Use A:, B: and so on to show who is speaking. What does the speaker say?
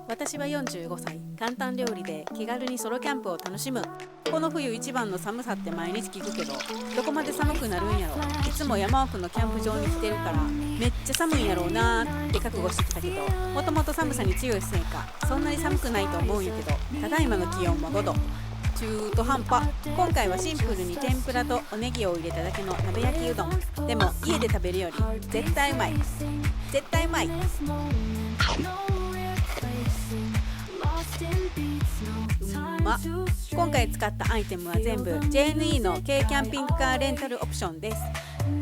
A: 私は45歳、簡単料理で気軽にソロキャンプを楽しむ。この冬一番の寒さって毎日聞くけど、どこまで寒くなるんやろ。いつも山奥のキャンプ場に来てるからめっちゃ寒いんやろうなーって覚悟してきたけど、もともと寒さに強いせいかそんなに寒くないと思うんやけど、ただいまの気温は5度、中途半端。今回はシンプルに天ぷらとおネギを入れただけの鍋焼きうどん。でも家で食べるより絶対うまい、絶対うまい。今回使ったアイテムは全部 JNE の軽キャンピングカーレンタルオプションです。